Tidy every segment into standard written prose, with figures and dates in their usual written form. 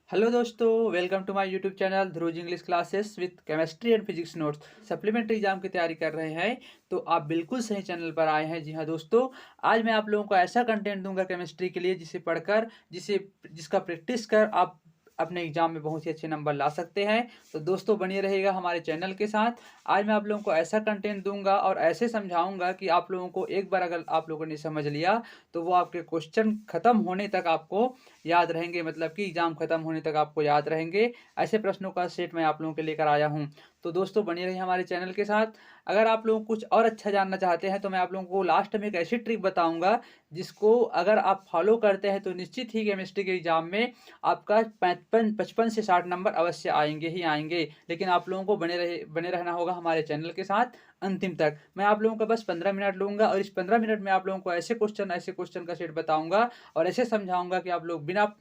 Hello दोस्तों, welcome to my YouTube channel Dhruv English classes with chemistry and physics notes. Supplementary exam की तैयारी कर रहे हैं तो आप बिल्कुल सही चैनल पर आए हैं। जी हाँ दोस्तों, आज मैं आप लोगों को ऐसा कंटेंट दूंगा केमिस्ट्री के लिए जिसे पढ़कर जिसका प्रैक्टिस कर आप अपने एग्जाम में बहुत ही अच्छे नंबर ला सकते हैं। तो दोस्तों बनिए रहेगा हमारे चैनल के साथ। आज मैं आप लोगों को ऐसा कंटेंट दूंगा और ऐसे समझाऊंगा कि आप लोगों को एक बार अगर आप लोगों ने समझ लिया तो वो आपके क्वेश्चन खत्म होने तक आपको याद रहेंगे, मतलब कि एग्जाम खत्म होने तक आपको याद रहेंगे। ऐसे प्रश्नों का सेट मैं आप लोगों के लेकर आया हूं। तो दोस्तों बने रहिए हमारे चैनल के साथ। अगर आप लोग कुछ और अच्छा जानना चाहते हैं तो मैं आप लोगों को लास्ट में एक ऐसी ट्रिक बताऊंगा जिसको अगर आप फॉलो करते हैं तो निश्चित ही केमिस्ट्री के एग्जाम में आपका 55 से 60 नंबर अवश्य आएंगे ही आएंगे। लेकिन आप लोगों को बने रहना होगा हमारे चैनल के साथ अंतिम तक। मैं आप लोगों का बस 15 मिनट लूंगा और इस 15 मिनट में आप लोगों को ऐसे क्वेश्चन का सेट बताऊंगा और ऐसे समझाऊंगा कि आप लोग बिना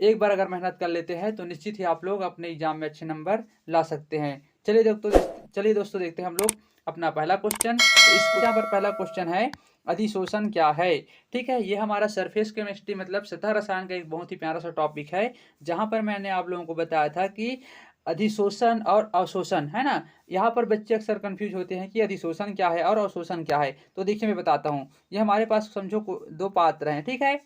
एक बार अगर मेहनत कर लेते हैं तो निश्चित ही आप लोग अपने एग्जाम में अच्छे नंबर ला सकते हैं। चलिए दोस्तों देखते हैं हम लोग अपना पहला क्वेश्चन। तो इस यहाँ पर पहला क्वेश्चन है, अधिशोषण क्या है। ठीक है, ये हमारा सरफेस केमिस्ट्री मतलब सतह रसायन का एक बहुत ही प्यारा सा टॉपिक है, जहां पर मैंने आप लोगों को बताया था कि अधिशोषण और अवशोषण है ना। यहाँ पर बच्चे अक्सर कंफ्यूज होते हैं कि अधिशोषण क्या है और अवशोषण क्या है। तो देखिए मैं बताता हूँ। ये हमारे पास समझो दो पात्र हैं, ठीक है।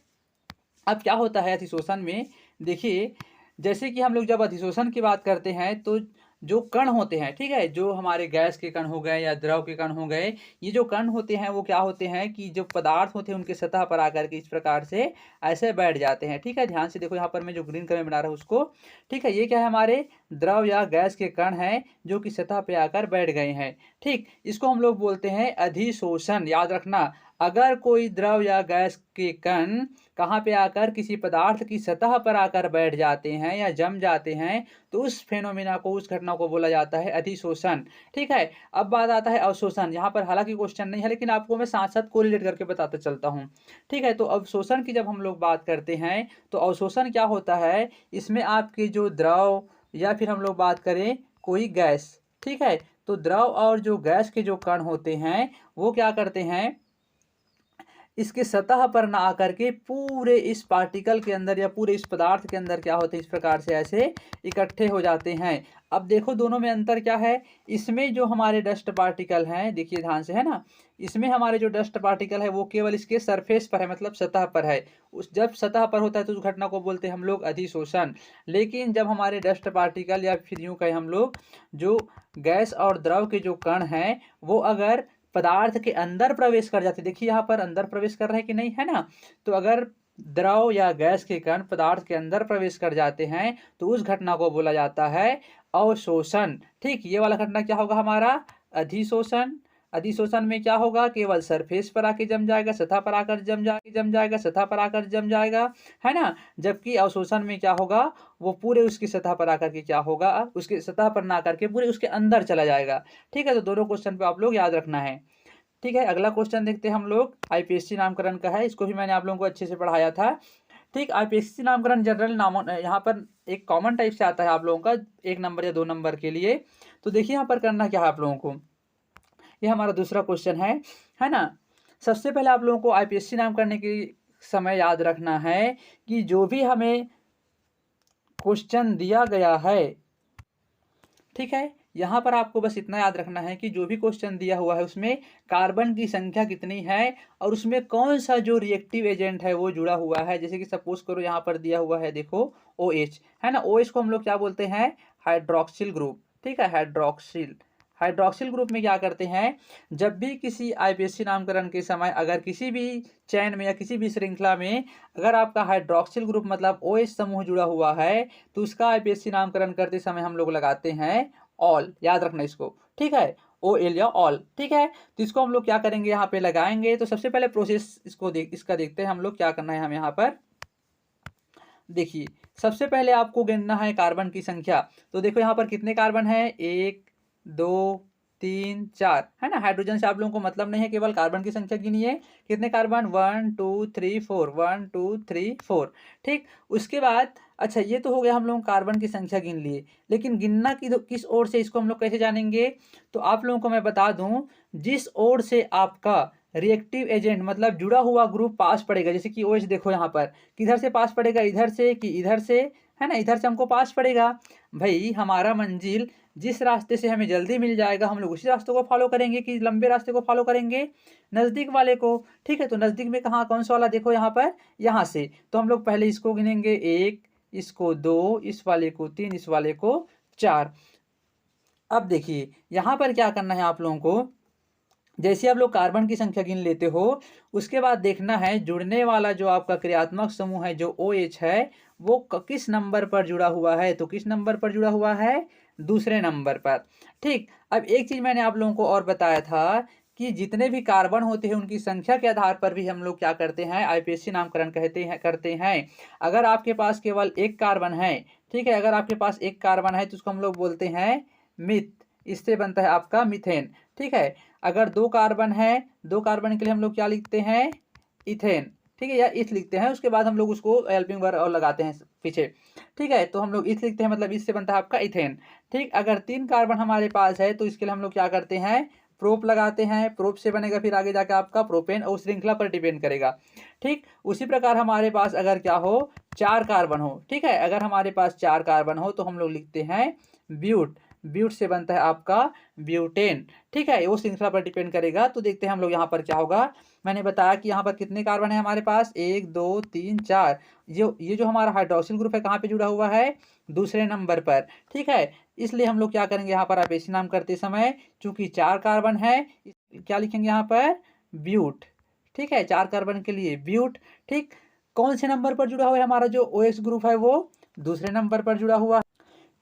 अब क्या होता है अधिशोषण में, देखिए जैसे कि हम लोग जब अधिशोषण की बात करते हैं तो जो कण होते हैं, ठीक है, जो हमारे गैस के कण हो गए या द्रव के कण हो गए, ये जो कण होते हैं वो क्या होते हैं कि जो पदार्थ होते हैं उनके सतह पर आकर के इस प्रकार से ऐसे बैठ जाते हैं। ठीक है, ध्यान से देखो, यहाँ पर मैं जो ग्रीन कलर में बना रहा हूँ उसको। ठीक है, ये क्या है, हमारे द्रव या गैस के कण हैं जो कि सतह पे आकर बैठ गए हैं। ठीक, इसको हम लोग बोलते हैं अधिशोषण। याद रखना, अगर कोई द्रव या गैस के कण कहाँ पे आकर किसी पदार्थ की सतह पर आकर बैठ जाते हैं या जम जाते हैं तो उस फेनोमेना को, उस घटना को बोला जाता है अधिशोषण। ठीक है, अब बात आता है अवशोषण। यहाँ पर हालांकि क्वेश्चन नहीं है लेकिन आपको मैं साथ साथ कोरिलेट करके बताता चलता हूँ। ठीक है, तो अवशोषण की जब हम लोग बात करते हैं तो अवशोषण क्या होता है, इसमें आपके जो द्रव या फिर हम लोग बात करें कोई गैस, ठीक है, तो द्रव और जो गैस के जो कण होते हैं वो क्या करते हैं, इसके सतह पर ना आकर के पूरे इस पार्टिकल के अंदर या पूरे इस पदार्थ के अंदर क्या होते हैं, इस प्रकार से ऐसे इकट्ठे हो जाते हैं। अब देखो दोनों में अंतर क्या है। इसमें जो हमारे डस्ट पार्टिकल हैं, देखिए ध्यान से, है ना, इसमें हमारे जो डस्ट पार्टिकल है वो केवल इसके सरफेस पर है, मतलब सतह पर है। उस जब सतह पर होता है तो उस घटना को बोलते हैं हम लोग अधिशोषण। लेकिन जब हमारे डस्ट पार्टिकल या फिर यूं कहें हम लोग जो गैस और द्रव के जो कण हैं वो अगर पदार्थ के अंदर प्रवेश कर जाते, देखिए यहाँ पर अंदर प्रवेश कर रहे हैं कि नहीं, है ना। तो अगर द्रव या गैस के कण पदार्थ के अंदर प्रवेश कर जाते हैं तो उस घटना को बोला जाता है अवशोषण। ठीक, ये वाला घटना क्या होगा हमारा, अधिशोषण। अधिशोषण में क्या होगा, केवल सरफेस पर आके जम जाएगा, सतह पर आकर जम जाएगा, सतह पर आकर जम जाएगा, है ना। जबकि अवशोषण में क्या होगा, वो पूरे उसकी सतह पर आकर के क्या होगा, उसकी सतह पर ना आकर के पूरे उसके अंदर चला जाएगा। ठीक है, तो दोनों क्वेश्चन पे आप लोग याद रखना है। ठीक है, अगला क्वेश्चन देखते हैं हम लोग। आईपीएससी नामकरण का है, इसको भी मैंने आप लोगों को अच्छे से पढ़ाया था। ठीक, आईपीएससी नामकरण जनरल नामों यहाँ पर एक कॉमन टाइप से आता है आप लोगों का 1 नंबर या 2 नंबर के लिए। तो देखिए यहाँ पर करना क्या है आप लोगों को, ये हमारा दूसरा क्वेश्चन है ना। सबसे पहले आप लोगों को आईपीएससी नाम करने के समय याद रखना है कि जो भी हमें क्वेश्चन दिया गया है, ठीक है, यहाँ पर आपको बस इतना याद रखना है कि जो भी क्वेश्चन दिया हुआ है उसमें कार्बन की संख्या कितनी है और उसमें कौन सा जो रिएक्टिव एजेंट है वो जुड़ा हुआ है। जैसे कि सपोज करो यहाँ पर दिया हुआ है, देखो OH, है ना। OH को हम लोग क्या बोलते हैं, हाइड्रोक्सिल ग्रुप। ठीक है, हाइड्रोक्सिल। हाइड्रोक्सिल ग्रुप में क्या करते हैं, जब भी किसी आईपीएससी नामकरण के समय अगर किसी भी चैन में या किसी भी श्रृंखला में अगर आपका हाइड्रोक्सिल ग्रुप मतलब OH समूह जुड़ा हुआ है तो उसका आईपीएससी नामकरण करते समय हम लोग लगाते हैं ऑल। याद रखना इसको, ठीक है, OL या ऑल। ठीक है, तो इसको हम लोग क्या करेंगे, यहाँ पे लगाएंगे। तो सबसे पहले प्रोसेस इसका देखते हैं हम लोग क्या करना है। हम यहाँ पर देखिए, सबसे पहले आपको गिनना है कार्बन की संख्या। तो देखो यहाँ पर कितने कार्बन है, 1 2 3 4, है ना। हाइड्रोजन से आप लोगों को मतलब नहीं है, केवल कार्बन की संख्या गिनिए। कितने कार्बन, 1 2 3 4, 1 2 3 4। ठीक, उसके बाद अच्छा ये तो हो गया, हम लोग कार्बन की संख्या गिन लिए। लेकिन गिनना किस ओर से, इसको हम लोग कैसे जानेंगे। तो आप लोगों को मैं बता दूं, जिस ओर से आपका रिएक्टिव एजेंट मतलब जुड़ा हुआ ग्रुप पास पड़ेगा, जैसे कि OH देखो यहाँ पर किधर से पास पड़ेगा, इधर से कि इधर से, है ना, इधर से हमको पास पड़ेगा। भाई हमारा मंजिल जिस रास्ते से हमें जल्दी मिल जाएगा हम लोग उसी रास्ते को फॉलो करेंगे कि लंबे रास्ते को फॉलो करेंगे, नज़दीक वाले को। ठीक है, तो नज़दीक में कहाँ कौन सा वाला देखो यहाँ पर, यहाँ से। तो हम लोग पहले इसको गिनेंगे 1, इसको 2, इस वाले को 3, इस वाले को 4। अब देखिए यहाँ पर क्या करना है आप लोगों को, जैसे आप लोग कार्बन की संख्या गिन लेते हो उसके बाद देखना है जुड़ने वाला जो आपका क्रियात्मक समूह है जो OH है वो किस नंबर पर जुड़ा हुआ है। तो किस नंबर पर जुड़ा हुआ है, दूसरे नंबर पर। ठीक, अब एक चीज़ मैंने आप लोगों को और बताया था कि जितने भी कार्बन होते हैं उनकी संख्या के आधार पर भी हम लोग क्या करते हैं, IPSC नामकरण करते हैं। अगर आपके पास केवल एक कार्बन है, ठीक है, अगर आपके पास एक कार्बन है तो उसको हम लोग बोलते हैं मिथ, इससे बनता है आपका मीथेन। ठीक है, अगर 2 कार्बन है, 2 कार्बन के लिए हम लोग क्या लिखते हैं, इथेन। ठीक है, या इथ लिखते हैं, उसके बाद हम लोग उसको हेल्पिंग वर्ब और लगाते हैं पीछे। ठीक है, तो हम लोग इथ लिखते हैं, मतलब इससे बनता है आपका इथेन। ठीक, अगर 3 कार्बन हमारे पास है तो इसके लिए हम लोग क्या करते हैं, प्रोप लगाते हैं। प्रोप से बनेगा फिर आगे जाकर आपका प्रोपेन, और श्रृंखला पर डिपेंड करेगा। ठीक, उसी प्रकार हमारे पास अगर क्या हो, 4 कार्बन हो, ठीक है, अगर हमारे पास 4 कार्बन हो तो हम लोग लिखते हैं ब्यूट। ब्यूट से बनता है आपका ब्यूटेन। ठीक है, वो श्रृंखला पर डिपेंड करेगा। तो देखते हैं हम लोग यहाँ पर क्या होगा। मैंने बताया कि यहाँ पर कितने कार्बन है हमारे पास, 1 2 3 4। ये जो हमारा हाइड्रोक्सिल ग्रुप है कहाँ पे जुड़ा हुआ है, दूसरे नंबर पर। ठीक है, इसलिए हम लोग क्या करेंगे यहाँ पर IPSC नाम करते समय, चूंकि 4 कार्बन है क्या लिखेंगे यहाँ पर, ब्यूट। ठीक है, 4 कार्बन के लिए ब्यूट। ठीक, कौन से नंबर पर जुड़ा हुआ है हमारा जो OH ग्रुप है वो दूसरे नंबर पर जुड़ा हुआ।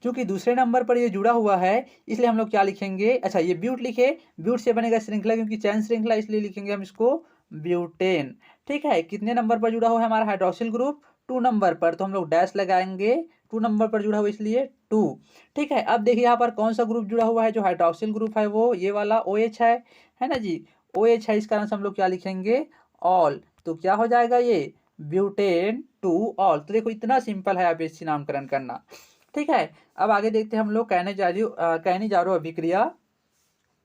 क्योंकि दूसरे नंबर पर ये जुड़ा हुआ है इसलिए हम लोग क्या लिखेंगे, अच्छा ये ब्यूट लिखे, ब्यूट से बनेगा श्रृंखला, क्योंकि चैन श्रृंखला, इसलिए लिखेंगे हम इसको ब्यूटेन। ठीक है, कितने नंबर पर जुड़ा हुआ है हमारा हाइड्रोक्सिल ग्रुप, 2 नंबर पर, तो हम लोग डैश लगाएंगे, 2 नंबर पर जुड़ा हुआ इसलिए 2। ठीक है, अब देखिए यहाँ पर कौन सा ग्रुप जुड़ा हुआ है, जो हाइड्रोक्सिल ग्रुप है वो ये वाला OH है ना जी, OH है, इस कारण से हम लोग क्या लिखेंगे, ऑल। तो क्या हो जाएगा ये, ब्यूटेन 2 ऑल। तो देखो इतना सिंपल है IPSC नामकरण करना। ठीक है, अब आगे देखते हैं हम लोग कैनिजारो अभिक्रिया।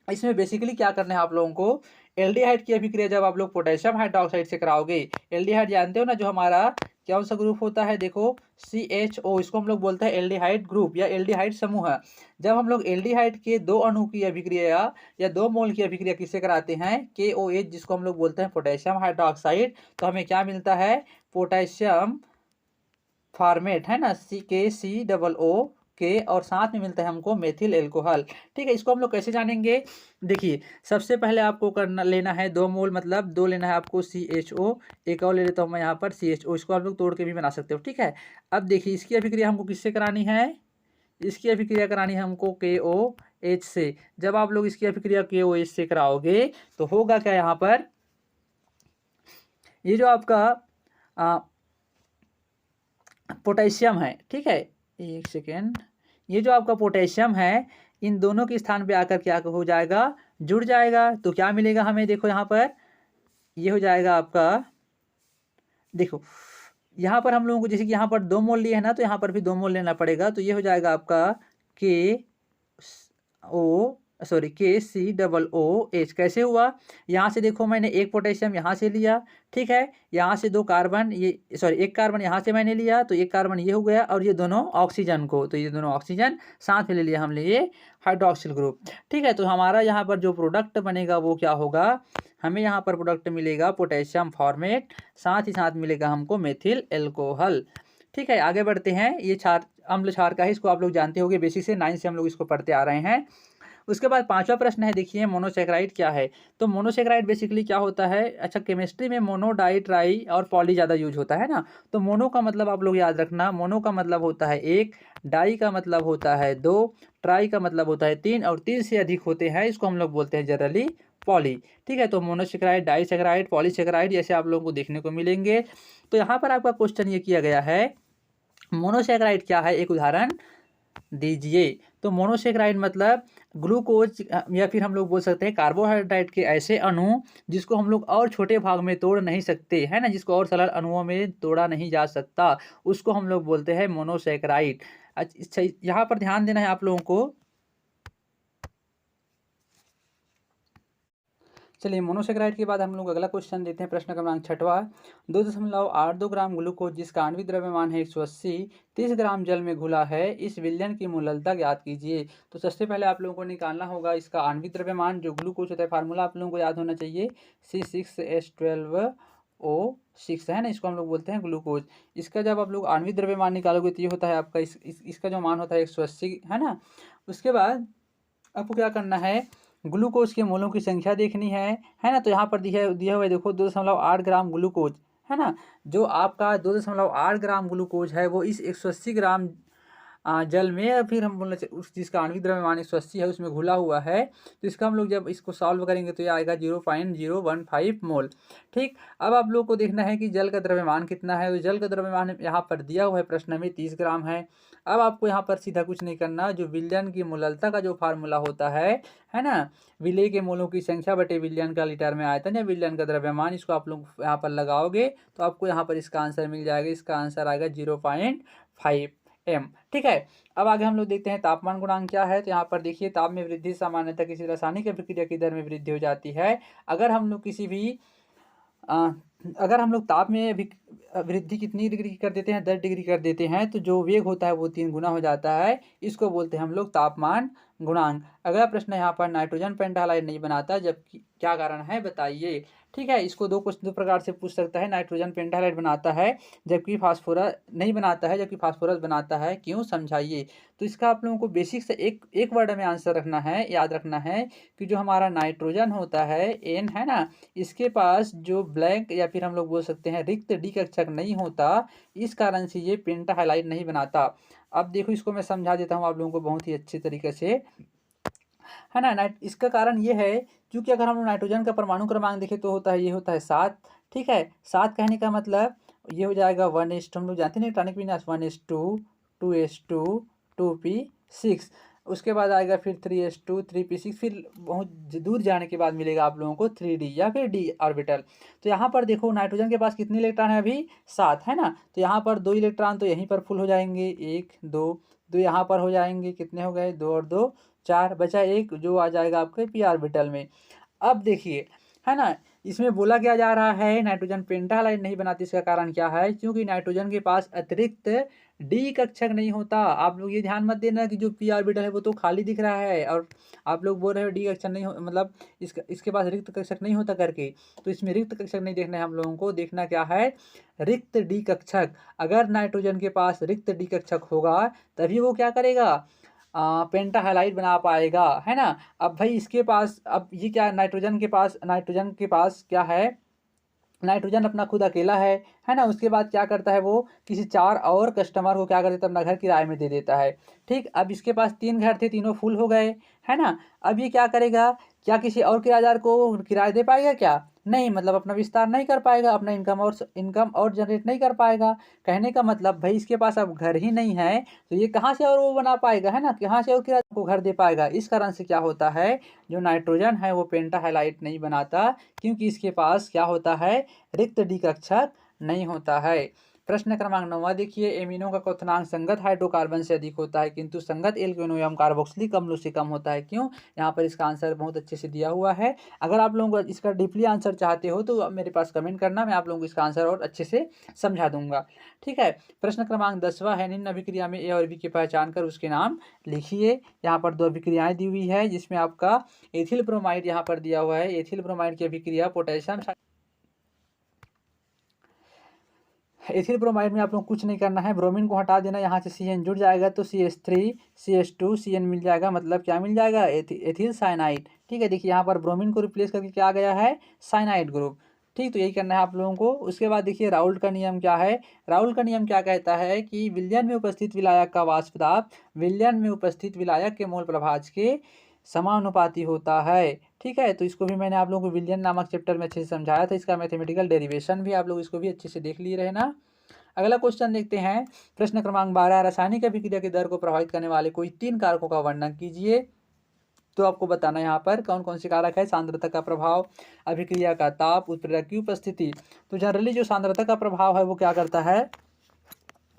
इसमें बेसिकली क्या करना है आप लोगों को, एल्डिहाइड की अभिक्रिया जब आप लोग पोटेशियम हाइड्रोक्साइड से कराओगे, एल्डिहाइड जानते हो ना, जो हमारा कौन सा ग्रुप होता है, देखो CHO, इसको हम लोग बोलते हैं एल्डिहाइड ग्रुप या एल्डिहाइड समूह। जब हम लोग एल्डिहाइड के 2 अणु की अभिक्रिया या 2 मोल की अभिक्रिया किससे कराते हैं, KOH, जिसको हम लोग बोलते हैं पोटेशियम हाइड्रोक्साइड, तो हमें क्या मिलता है, पोटेशियम फॉर्मेट, है ना, CkCOO के, और साथ में मिलता है हमको मेथिल एल्कोहल। ठीक है, इसको हम लोग कैसे जानेंगे, देखिए सबसे पहले आपको करना लेना है 2 मोल, मतलब 2 लेना है आपको CHO, एक और ले लेता हूँ मैं यहाँ पर CHO, इसको आप लोग तोड़ के भी बना सकते हो। ठीक है, अब देखिए इसकी अभिक्रिया हमको किससे करानी है, इसकी अभिक्रिया करानी है हमको KOH से। जब आप लोग इसकी अभिक्रिया KOH से कराओगे तो होगा क्या, यहाँ पर ये जो आपका पोटेशियम है, ठीक है, एक सेकेंड, ये जो आपका पोटेशियम है इन दोनों के स्थान पे आकर क्या हो जाएगा, जुड़ जाएगा। तो क्या मिलेगा हमें, देखो यहाँ पर ये हो जाएगा आपका, देखो यहाँ पर हम लोगों को जैसे कि यहाँ पर 2 मोल लिए है ना, तो यहाँ पर भी 2 मोल लेना पड़ेगा। तो ये हो जाएगा आपका KCOOH। कैसे हुआ, यहाँ से देखो मैंने एक पोटेशियम यहाँ से लिया, ठीक है, यहाँ से 2 कार्बन, एक कार्बन यहाँ से मैंने लिया, तो एक कार्बन ये हो गया, और ये दोनों ऑक्सीजन को, तो ये दोनों ऑक्सीजन साथ में ले लिया हमने, ये हाइड्रोक्सिल ग्रुप। ठीक है, तो हमारा यहाँ पर जो प्रोडक्ट बनेगा वो क्या होगा, हमें यहाँ पर प्रोडक्ट मिलेगा पोटेशियम फॉर्मेट, साथ ही साथ मिलेगा हमको मेथिल एल्कोहल। ठीक है, आगे बढ़ते हैं। ये क्षार, अम्ल क्षार का है, इसको आप लोग जानते होंगे, बेसिक से 9 से हम लोग इसको पढ़ते आ रहे हैं। उसके बाद 5वां प्रश्न है, देखिए मोनोसेक्राइड क्या है। तो मोनोसेक्राइड बेसिकली क्या होता है, अच्छा केमिस्ट्री में मोनो, डाई, ट्राई और पॉली ज़्यादा यूज होता है ना। तो मोनो का मतलब आप लोग याद रखना, मोनो का मतलब होता है 1, डाई का मतलब होता है 2, ट्राई का मतलब होता है 3, और 3 से अधिक होते हैं इसको हम लोग बोलते हैं जनरली पॉली। ठीक है, तो मोनोसेक्राइड, डाईसेक्राइड, पॉलीसेक्राइड जैसे आप लोगों को देखने को मिलेंगे। तो यहाँ पर आपका क्वेश्चन ये किया गया है, मोनोसेक्राइड क्या है, एक उदाहरण दीजिए। तो मोनोसेक्राइड मतलब ग्लूकोज, या फिर हम लोग बोल सकते हैं कार्बोहाइड्रेट के ऐसे अणु जिसको हम लोग और छोटे भाग में तोड़ नहीं सकते, है ना, जिसको और सरल अणुओं में तोड़ा नहीं जा सकता, उसको हम लोग बोलते हैं मोनोसेक्राइड। अच्छा, यहाँ पर ध्यान देना है आप लोगों को, चलिए, मोनोसेकेराइड के बाद हम लोग अगला क्वेश्चन देते हैं। प्रश्न क्रमांक 6वां, 2.82 ग्राम ग्लूकोज जिसका आणविक द्रव्यमान है 180, 30 ग्राम जल में घुला है, इस विलयन की मोललता ज्ञात कीजिए। तो सबसे पहले आप लोगों को निकालना होगा इसका आणविक द्रव्यमान। जो ग्लूकोज होता है, फार्मूला आप लोगों को याद होना चाहिए, C6H12O6 है ना, इसको हम लोग बोलते हैं ग्लूकोज। इसका जब आप लोग आणविक द्रव्यमान निकालोगे तो ये होता है आपका इसका जो मान होता है 180 है ना। उसके बाद आपको क्या करना है, ग्लूकोज के मोलों की संख्या देखनी है ना। तो यहाँ पर दिया हुआ है, देखो 2.8 ग्राम ग्लूकोज है ना। जो आपका 2.8 ग्राम ग्लूकोज है वो इस 180 ग्राम जल में, या फिर हम बोलना चाहिए उस जिसका आणविक द्रव्यमान 180 है उसमें घुला हुआ है। तो इसका हम लोग जब इसको सॉल्व करेंगे तो ये आएगा 0.015 मोल। ठीक, अब आप लोग को देखना है कि जल का द्रव्यमान कितना है। तो जल का द्रव्यमान यहाँ पर दिया हुआ है प्रश्न में 30 ग्राम है। अब आपको यहाँ पर सीधा कुछ नहीं करना, जो विलयन की मोललता का जो फार्मूला होता है ना, विलेय के मोलों की संख्या बटे विलयन का लीटर में आयतन या विलयन का द्रव्यमान, इसको आप लोग यहाँ पर लगाओगे तो आपको यहाँ पर इसका आंसर मिल जाएगा। इसका आंसर आएगा 0.5 m। ठीक है, अब आगे हम लोग देखते हैं तापमान गुणांक क्या है। तो यहाँ पर देखिए, ताप में वृद्धि सामान्यतः किसी रासायनिक अभिक्रिया की दर में वृद्धि हो जाती है। अगर हम लोग किसी भी अगर हम लोग ताप में वृद्धि कितनी डिग्री की कर देते हैं, 10 डिग्री कर देते हैं, तो जो वेग होता है वो 3 गुना हो जाता है। इसको बोलते हैं हम लोग तापमान गुणांक। अगला प्रश्न यहाँ पर, नाइट्रोजन पेंटाहाइड नहीं बनाता जबकि क्या कारण है बताइए। ठीक है, इसको दो प्रकार से पूछ सकता है। नाइट्रोजन पेंटाहाइड बनाता है जबकि फास्फोरस नहीं बनाता है, जबकि फास्फोरस बनाता है, क्यों, समझाइए। तो इसका आप लोगों को बेसिक से एक वर्ड में आंसर रखना है, याद रखना है कि जो हमारा नाइट्रोजन होता है N है ना, इसके पास जो ब्लैंक या फिर हम लोग बोल सकते हैं रिक्त डी कक्षक नहीं होता, इस कारण से ये पेंटाहाइड नहीं बनाता। अब देखो, इसको मैं समझा देता हूँ आप लोगों को बहुत ही अच्छे तरीके से, है ना। इसका कारण ये है क्योंकि अगर हम लोग नाइट्रोजन का परमाणु क्रमांक देखें तो होता है, ये होता है 7। ठीक है, 7 कहने का मतलब ये हो जाएगा 1s, हम लोग जानते हैं इलेक्ट्रॉनिक विन्यास 1s2, 2s2, 2p6। उसके बाद आएगा फिर 3s2, 3p6, फिर बहुत दूर जाने के बाद मिलेगा आप लोगों को 3d या फिर d ऑर्बिटल। तो यहाँ पर देखो, नाइट्रोजन के पास कितने इलेक्ट्रॉन है अभी, 7 है ना। तो यहाँ पर 2 इलेक्ट्रॉन तो यहीं पर फुल हो जाएंगे, 1 2 2 यहाँ पर हो जाएंगे, कितने हो गए, 2 और 2 4, बचा 1 जो आ जाएगा आपके p ऑर्बिटल में। अब देखिए, है ना, इसमें बोला क्या जा रहा है, नाइट्रोजन पेंटाहाइड नहीं बनाती। इसका कारण क्या है, क्योंकि नाइट्रोजन के पास अतिरिक्त डी कक्षक नहीं होता। आप लोग ये ध्यान मत देना कि जो पी ऑर्बिटल है वो तो खाली दिख रहा है और आप लोग बोल रहे हो डी कक्षक नहीं हो, मतलब इसके पास रिक्त कक्षक नहीं होता करके। तो इसमें रिक्त कक्षक नहीं देखना है हम लोगों को, देखना क्या है, रिक्त डी कक्षक। अगर नाइट्रोजन के पास रिक्त डी कक्षक होगा तभी वो क्या करेगा, पेंटाहाइड बना पाएगा, है ना। अब भाई इसके पास, अब ये क्या, नाइट्रोजन के पास क्या है, नाइट्रोजन अपना खुद अकेला है ना। उसके बाद क्या करता है, वो किसी 4 और कस्टमर को क्या कर देता है, अपना घर किराए में दे देता है। ठीक, अब इसके पास 3 घर थे, तीनों फुल हो गए, है ना। अब ये क्या करेगा, क्या किसी और किराएदार को किराया दे पाएगा क्या, नहीं, मतलब अपना विस्तार नहीं कर पाएगा, अपना इनकम और जनरेट नहीं कर पाएगा। कहने का मतलब भाई इसके पास अब घर ही नहीं है तो ये कहाँ से और वो बना पाएगा, है ना, कहाँ से और किराएदार को घर दे पाएगा। इस कारण से क्या होता है, जो नाइट्रोजन है वो पेंटाहाइड नहीं बनाता, क्योंकि इसके पास क्या होता है, रिक्त डी कक्षक नहीं होता है। प्रश्न क्रमांक 9 देखिए, एमिनो का क्वथनांक संगत हाइड्रोकार्बन से अधिक होता है किंतु संगत एल्केनो एवं कार्बोक्सिलिक अम्लों से कम होता है, क्यों। यहाँ पर इसका आंसर बहुत अच्छे से दिया हुआ है। अगर आप लोगों को इसका डीपली आंसर चाहते हो तो मेरे पास कमेंट करना, मैं आप लोगों को इसका आंसर और अच्छे से समझा दूंगा। ठीक है, प्रश्न क्रमांक 10वां है, निम्न अभिक्रिया में ए और बी की पहचान कर उसके नाम लिखिए। यहाँ पर 2 अभिक्रियाएं दी हुई है, जिसमें आपका एथिल ब्रोमाइड यहाँ पर दिया हुआ है। एथिल ब्रोमाइड की अभिक्रिया पोटेशियम, एथिल ब्रोमाइड में आप लोग कुछ नहीं करना है, ब्रोमीन को हटा देना, यहाँ से CN जुड़ जाएगा तो CH3 CH2 CN मिल जाएगा, मतलब क्या मिल जाएगा, एथिल साइनाइड। ठीक है, देखिए यहाँ पर ब्रोमीन को रिप्लेस करके क्या आ गया है, साइनाइड ग्रुप। ठीक, तो यही करना है आप लोगों को। उसके बाद देखिए राउल्ट का नियम क्या है। राउल्ट का नियम क्या कहता है कि विलयन में उपस्थित विलायक का वाष्प दाब विलयन में उपस्थित विलायक के मोल प्रभाज के समानुपाती होता है। ठीक है, तो इसको भी मैंने आप लोगों को विलयन नामक चैप्टर में अच्छे से समझाया था, इसका मैथमेटिकल डेरिवेशन भी आप लोग इसको भी अच्छे से देख लिए रहे ना। अगला क्वेश्चन देखते हैं, प्रश्न क्रमांक 12, रासायनिक अभिक्रिया की दर को प्रभावित करने वाले कोई 3 कारकों का वर्णन कीजिए। तो आपको बताना यहाँ पर कौन कौन से कारक है, सांद्रता का प्रभाव, अभिक्रिया का ताप, उत्प्रेरक की उपस्थिति। तो जनरली जो सांद्रता का प्रभाव है वो क्या करता है,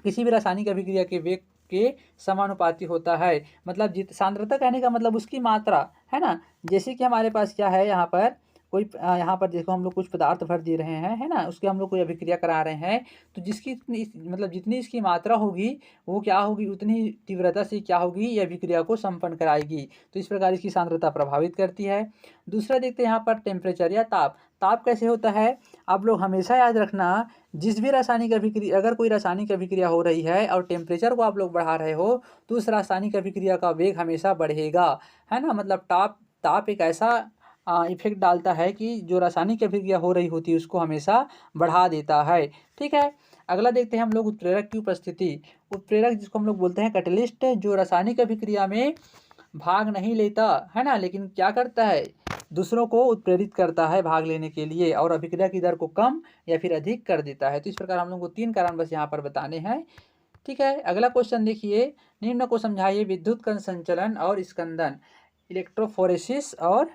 किसी भी रासायनिक अभिक्रिया के वेग के समानुपाती होता है। मतलब सांद्रता कहने का मतलब उसकी मात्रा, है ना। जैसे कि हमारे पास क्या है यहाँ पर कोई यहाँ पर देखो हम लोग कुछ पदार्थ भर दे रहे हैं, है ना, उसके हम लोग कोई अभिक्रिया करा रहे हैं, तो जिसकी मतलब जितनी इसकी मात्रा होगी वो क्या होगी, उतनी तीव्रता से क्या होगी, ये अभिक्रिया को संपन्न कराएगी। तो इस प्रकार इसकी सांद्रता प्रभावित करती है। दूसरा देखते हैं यहाँ पर टेम्परेचर या ताप। ताप कैसे होता है, आप लोग हमेशा याद रखना, जिस भी रासायनिक अभिक्रिया, अगर कोई रासायनिक अभिक्रिया हो रही है और टेम्परेचर को आप लोग बढ़ा रहे हो तो उस रासायनिक अभिक्रिया का वेग हमेशा बढ़ेगा, है ना। मतलब ताप ताप एक ऐसा इफेक्ट डालता है कि जो रासायनिक अभिक्रिया हो रही होती है उसको हमेशा बढ़ा देता है। ठीक है, अगला देखते हैं हम लोग उत्प्रेरक की उपस्थिति। उत्प्रेरक जिसको हम लोग बोलते हैं कैटलिस्ट, जो रासायनिक अभिक्रिया में भाग नहीं लेता, है ना, लेकिन क्या करता है, दूसरों को उत्प्रेरित करता है भाग लेने के लिए और अभिक्रिया की दर को कम या फिर अधिक कर देता है। तो इस प्रकार हम लोग को 3 कारण बस यहाँ पर बताने हैं। ठीक है, अगला क्वेश्चन देखिए, निम्न को समझाइए, विद्युत कण संचलन और स्कंदन, इलेक्ट्रोफोरेसिस और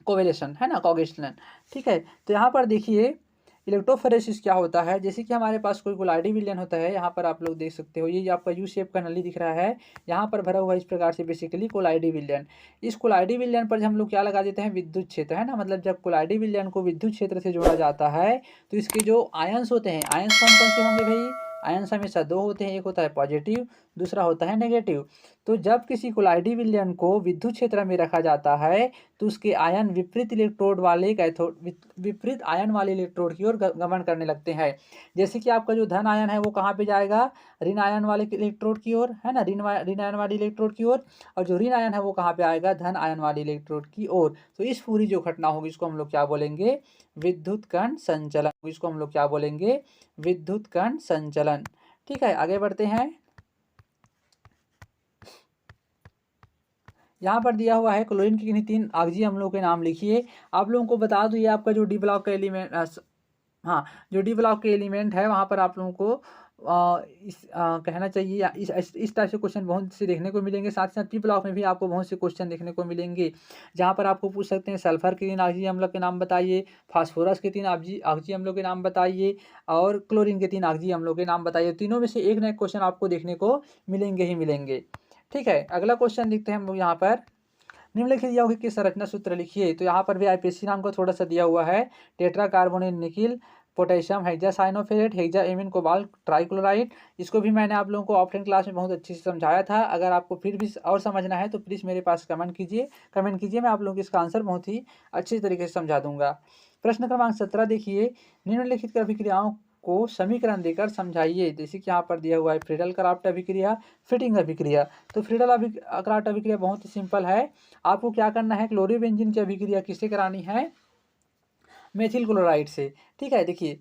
कोवेलेशन, है ना, कॉगेशन। ठीक है, तो यहाँ पर देखिए इलेक्ट्रोफोरेसिस क्या होता है, जैसे कि हमारे पास कोई कोलाइडी विलयन होता है, यहाँ पर आप लोग देख सकते हो, ये आपका यू शेप का नली दिख रहा है, यहाँ पर भरा हुआ इस प्रकार से बेसिकली कोलाइडी विलयन। इस कोलाइडी विलयन पर हम लोग क्या लगा देते हैं, विद्युत क्षेत्र, है ना। मतलब जब कोलाइडी विलयन को विद्युत क्षेत्र से जोड़ा जाता है तो इसके जो आयंस होते हैं, आयंस कौन कौन से होंगे भाई, आयंस हमेशा 2 होते हैं, एक होता है पॉजिटिव, दूसरा होता है नेगेटिव। तो जब किसी कोलाइडी विलयन को विद्युत क्षेत्र में रखा जाता है तो उसके आयन विपरीत इलेक्ट्रोड वाले विपरीत आयन वाले इलेक्ट्रोड की ओर गमन करने लगते हैं। जैसे कि आपका जो धन आयन है वो कहाँ पे जाएगा, ऋण आयन वाले इलेक्ट्रोड की ओर, है ना, ऋण आयन वाले इलेक्ट्रोड की ओर, और जो ऋण आयन है वो कहाँ पे आएगा, धन आयन वाले इलेक्ट्रोड की ओर। तो इस पूरी जो घटना होगी इसको हम लोग क्या बोलेंगे, विद्युत कण संचलन। इसको हम लोग क्या बोलेंगे, विद्युत कण संचलन। ठीक है, आगे बढ़ते हैं। यहाँ पर दिया हुआ है क्लोरीन की किन्हीं 3 ऑक्सी अम्लों के नाम लिखिए। आप लोगों को बता दूं, ये आपका जो डी ब्लॉक का एलिमेंट, हाँ, जो डी ब्लॉक के एलिमेंट है वहाँ पर आप लोगों को कहना चाहिए, इस टाइप से क्वेश्चन बहुत से देखने को मिलेंगे। साथ ही साथ डी ब्लॉक में भी आपको बहुत से क्वेश्चन देखने को मिलेंगे, जहाँ पर आपको पूछ सकते हैं सल्फर के 3 ऑक्सी अम्ल के नाम बताइए, फास्फोरस के 3 ऑक्सी अम्लों के नाम बताइए, और क्लोरीन के 3 ऑक्सी अम्लों के नाम बताइए। तीनों में से एक ना एक क्वेश्चन आपको देखने को मिलेंगे ही मिलेंगे। ठीक है, अगला क्वेश्चन देखते हैं हम लोग यहाँ पर, निम्नलिखित यौगिक की संरचना सूत्र लिखिए। तो यहाँ पर भी आईपीएससी नाम का थोड़ा सा दिया हुआ है, tetra carbonate nickel, potassium hexacyanoferrate, hexaammine cobalt trichloride. इसको भी मैंने आप लोगों को ऑफलाइन क्लास में बहुत अच्छे से समझाया था। अगर आपको फिर भी और समझना है तो प्लीज़ मेरे पास कमेंट कीजिए, मैं आप लोगों को इसका आंसर बहुत ही अच्छे तरीके से समझा दूंगा। प्रश्न क्रमांक 17 देखिए, निम्नलिखित अभिक्रियाओं को समीकरण देकर समझाइए। जैसे कि यहाँ पर दिया हुआ है फ्रीडल क्राफ्ट अभिक्रिया, फिटिंग अभिक्रिया। तो फ्रीडल क्राफ्ट अभिक्रिया बहुत ही सिंपल है, आपको क्या करना है, क्लोरीबेंजीन की अभिक्रिया किससे करानी है, मेथिल क्लोराइड से। ठीक है, देखिए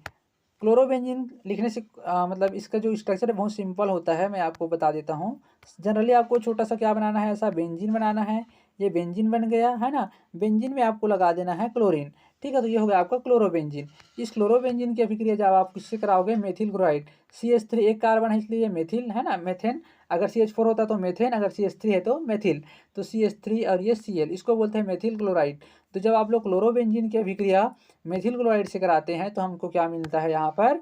क्लोरोबेंजीन लिखने से मतलब इसका जो स्ट्रक्चर है बहुत सिंपल होता है, मैं आपको बता देता हूँ। जनरली आपको छोटा सा क्या बनाना है, ऐसा बेंजीन बनाना है, ये बेंजीन बन गया, है ना। बेंजीन में आपको लगा देना है क्लोरीन। ठीक है, तो ये हो गया आपका क्लोरोबेंजीन। इस क्लोरोबेंजीन की अभिक्रिया जब आप किससे कराओगे, मेथिल क्लोराइड। CH3 एक कार्बन है इसलिए मेथिल, है ना, मेथेन। अगर CH4 होता तो मेथेन, अगर CH3 है तो मेथिल। तो CH3 और ये Cl, इसको बोलते हैं मेथिल क्लोराइड। तो जब आप लोग क्लोरोबेंजीन की अभिक्रिया मेथिल क्लोराइड से कराते हैं तो हमको क्या मिलता है यहाँ पर,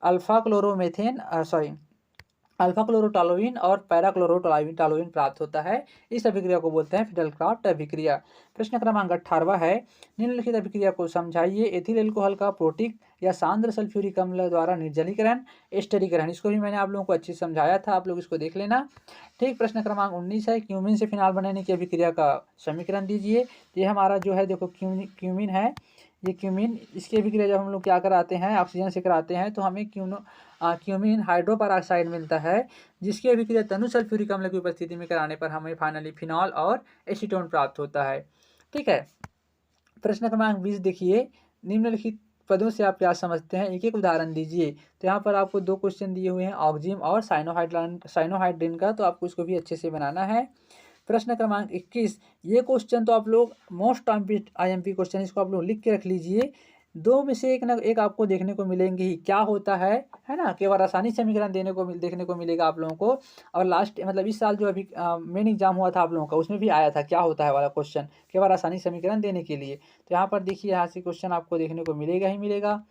अल्फा क्लोरोमेथेन अल्फा क्लोरोटोलुइन और पैरा क्लोरोटोलुइन प्राप्त होता है। इस अभिक्रिया को बोलते हैं फ्रीडल क्राफ्ट अभिक्रिया। प्रश्न क्रमांक 18 है, निम्नलिखित अभिक्रिया को समझाइए। एथिल एल्कोहल का प्रोटिक या सांद्र सल्फ्यूरिक अम्ल द्वारा निर्जलीकरण, एस्टरीकरण। इसको भी मैंने आप लोगों को अच्छे से समझाया था, आप लोग इसको देख लेना। ठीक, प्रश्न क्रमांक 19 है, क्यूमिन से फिनाल बनाने की अभिक्रिया का समीकरण दीजिए। ये हमारा जो है देखो क्यूमिन है, ये क्यूमिन, इसकी अभिक्रिया जब हम लोग क्या कराते हैं, ऑक्सीजन से कराते हैं तो हमें क्यूमिन हाइड्रोपरऑक्साइड मिलता है, जिसकी अभिक्रिया तनु सल्फ्यूरिक अम्ल की उपस्थिति में कराने पर हमें फाइनली फिनॉल और एसीटोन प्राप्त होता है। ठीक है, प्रश्न क्रमांक 20 देखिए, निम्नलिखित पदों से आप क्या समझते हैं, एक एक उदाहरण दीजिए। तो यहाँ पर आपको 2 क्वेश्चन दिए हुए हैं, ऑक्जिम और साइनोहाइड्रिन का, तो आपको इसको भी अच्छे से बनाना है। प्रश्न क्रमांक 21, ये क्वेश्चन तो आप लोग मोस्ट IMP क्वेश्चन, इसको आप लोग लिख के रख लीजिए। 2 में से एक ना एक आपको देखने को मिलेंगे ही, क्या होता है ना, केवल रासायनिक समीकरण देखने को मिलेगा आप लोगों को। और लास्ट मतलब इस साल जो अभी मेन एग्जाम हुआ था आप लोगों का, उसमें भी आया था क्या होता है वाला क्वेश्चन, केवल रासायनिक समीकरण देने के लिए। तो यहाँ पर देखिए, यहाँ से क्वेश्चन आपको देखने को मिलेगा ही मिलेगा।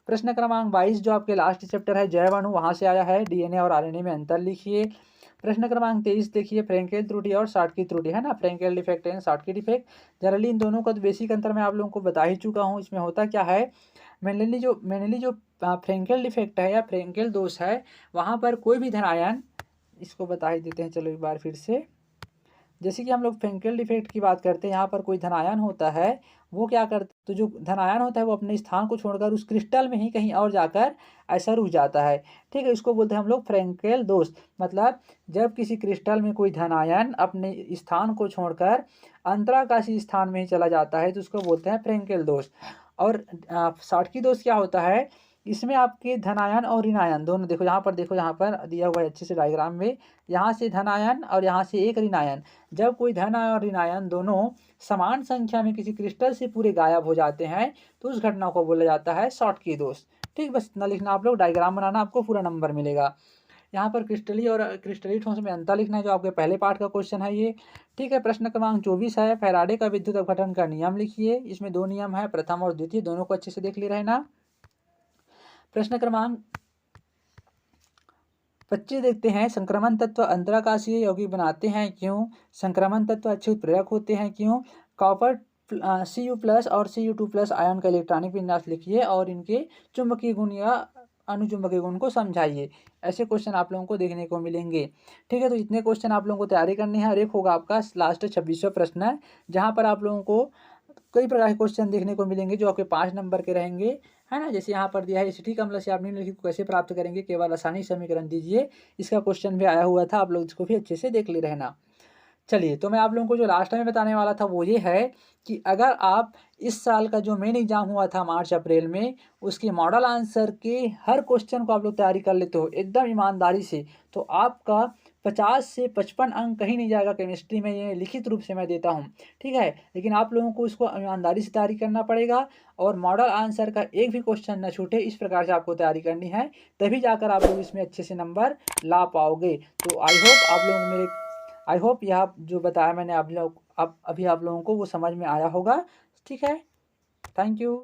प्रश्न क्रमांक 22 जो आपके लास्ट चैप्टर है जैव अणु, वहाँ से आया है। डीएनए और आरएनए में अंतर लिखिए। प्रश्न क्रमांक 23 देखिए, फ्रेंकेल त्रुटि और शॉर्टकी त्रुटि, है ना, Frenkel defect and Schottky defect. Generally इन दोनों का तो बेसिक अंतर मैं आप लोगों को बता ही चुका हूँ। इसमें होता क्या है, मेनली जो फ्रेंकेल डिफेक्ट है या फ्रेंकेल दोष है, वहाँ पर कोई भी धन आयन, इसको बता ही देते हैं चलो एक बार फिर से। जैसे कि हम लोग फ्रेंकेल डिफेक्ट की बात करते हैं, यहाँ पर कोई धनायन होता है, वो क्या करता, तो जो धनायन होता है वो अपने स्थान को छोड़कर उस क्रिस्टल में ही कहीं और जाकर ऐसा रुक जाता है। ठीक है, इसको बोलते हैं हम लोग फ्रेंकेल दोष। मतलब जब किसी क्रिस्टल में कोई धनायन अपने स्थान को छोड़कर अंतराकाशी स्थान में ही चला जाता है तो उसको बोलते हैं फ्रेंकेल दोष। और शॉर्टकी दोष क्या होता है, इसमें आपके धनायन और ऋणायन दोनों, देखो यहाँ पर, देखो यहाँ पर दिया हुआ है अच्छे से डायग्राम में, यहाँ से धनायन और यहाँ से एक ऋणायन, जब कोई धन और ऋणायन दोनों समान संख्या में किसी क्रिस्टल से पूरे गायब हो जाते हैं तो उस घटना को बोला जाता है शॉर्टकी दोष। ठीक, बस इतना लिखना आप लोग, डायग्राम बनाना, आपको पूरा नंबर मिलेगा। यहाँ पर क्रिस्टली और क्रिस्टली ठोस में अंतर लिखना है, जो आपके पहले पार्ट का क्वेश्चन है ये। ठीक है, प्रश्न क्रमांक 24 है, फैराडे का विद्युत अपघटन का नियम लिखिए। इसमें दो नियम है, प्रथम और द्वितीय, दोनों को अच्छे से देख ले रहना। प्रश्न क्रमांक 25 देखते हैं, संक्रमण तत्व अंतराकाशीय यौगिक बनाते हैं क्यों? संक्रमण तत्व अच्छे उत्प्रेरक होते हैं क्यों? कॉपर Cu+ और Cu2+ आयन का इलेक्ट्रॉनिक विन्यास लिखिए और इनके चुंबकीय गुण या अनुचुंबकीय गुण को समझाइए। ऐसे क्वेश्चन आप लोगों को देखने को मिलेंगे। ठीक है, तो इतने क्वेश्चन आप लोगों को तैयारी करनी है और एक होगा आपका लास्ट 26वां प्रश्न, जहाँ पर आप लोगों को कई प्रकार के क्वेश्चन देखने को मिलेंगे जो आपके 5 नंबर के रहेंगे, है ना। जैसे यहाँ पर दिया है, एसिटिक अम्ल से आप निम्नलिखित को कैसे प्राप्त करेंगे, केवल रासायनिक समीकरण दीजिए। इसका क्वेश्चन भी आया हुआ था, आप लोग इसको भी अच्छे से देख ले रहना। चलिए, तो मैं आप लोगों को जो लास्ट टाइम बताने वाला था वो ये है कि अगर आप इस साल का जो मेन एग्जाम हुआ था मार्च अप्रैल में, उसके मॉडल आंसर के हर क्वेश्चन को आप लोग तैयारी कर लेते हो एकदम ईमानदारी से, तो आपका 50 से 55 अंक कहीं नहीं जाएगा केमिस्ट्री में, ये लिखित रूप से मैं देता हूँ। ठीक है, लेकिन आप लोगों को इसको ईमानदारी से तैयारी करना पड़ेगा और मॉडल आंसर का एक भी क्वेश्चन न छूटे, इस प्रकार से आपको तैयारी करनी है, तभी जाकर आप लोग इसमें अच्छे से नंबर ला पाओगे। तो आई होप यह जो बताया मैंने आप लोग, अब अभी आप लोगों को वो समझ में आया होगा। ठीक है, थैंक यू।